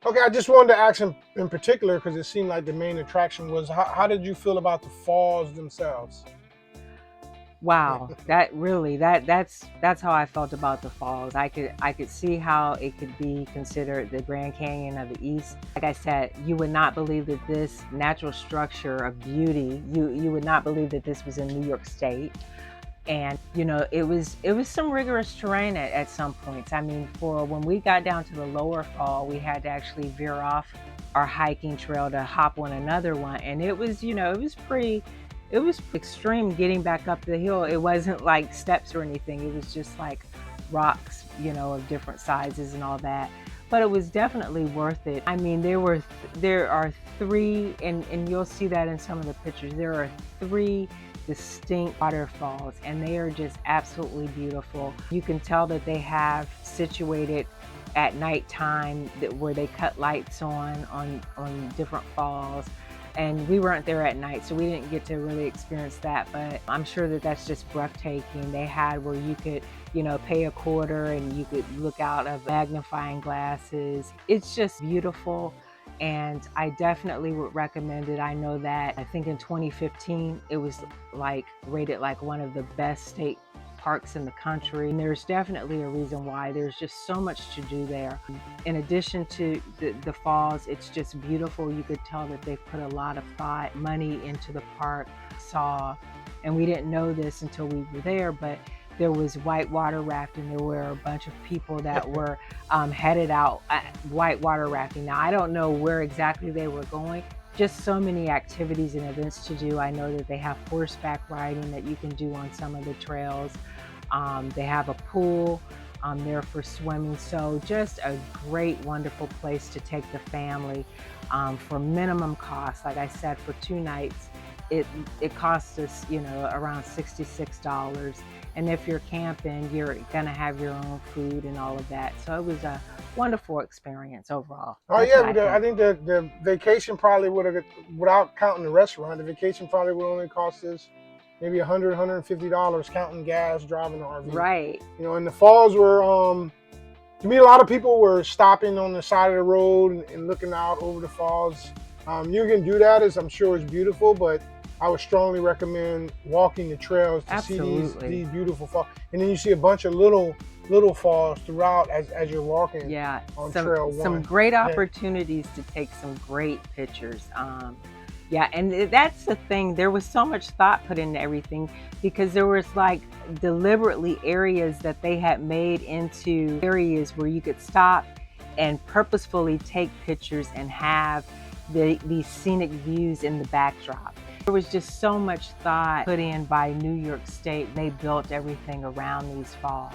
Okay, I just wanted to ask in particular because it seemed like the main attraction was how did you feel about the falls themselves? Wow, that really that's how I felt about the falls. I could see how it could be considered the Grand Canyon of the East. Like I said, you would not believe that this natural structure of beauty, you would not believe that this was in New York State. And it was some rigorous terrain at some points. I mean, for when we got down to the lower fall, we had to actually veer off our hiking trail to hop on another one, and it was extreme getting back up the hill. It wasn't like steps or anything. It was just like rocks, of different sizes and all that. But it was definitely worth it. I mean, there are three, and you'll see that in some of the pictures. There are three distinct waterfalls, and they are just absolutely beautiful. You can tell that they have situated at nighttime where they cut lights on different falls. And we weren't there at night, so we didn't get to really experience that, but I'm sure that that's just breathtaking. They had where you could, pay a quarter and you could look out of magnifying glasses. It's just beautiful, and I definitely would recommend it. I know that I think in 2015 it was like rated like one of the best state parks in the country, and there's definitely a reason why. There's just so much to do there. In addition to the falls, it's just beautiful. You could tell that they've put a lot of thought, money into the park. And we didn't know this until we were there, but there was whitewater rafting. There were a bunch of people that were headed out whitewater rafting. Now, I don't know where exactly they were going. Just so many activities and events to do. I know that they have horseback riding that you can do on some of the trails. They have a pool there for swimming. So just a great, wonderful place to take the family for minimum cost. Like I said, for 2 nights, it costs us, around $66. And if you're camping, you're gonna have your own food and all of that. So it was a wonderful experience overall. Oh That's yeah, what I I think. think the vacation probably would have, without counting the restaurant, the vacation probably would only cost us maybe $150 counting gas, driving the RV. Right. And the falls were to me, a lot of people were stopping on the side of the road and looking out over the falls. You can do that, as I'm sure it's beautiful, but I would strongly recommend walking the trails to see these Absolutely. beautiful falls. And then you see a bunch of little falls throughout as you're walking Yeah, on some Trail some One. great Yeah. opportunities to take some great pictures. Yeah, and that's the thing. There was so much thought put into everything because there was like deliberately areas that they had made into areas where you could stop and purposefully take pictures and have these scenic views in the backdrop. There was just so much thought put in by New York State. They built everything around these falls.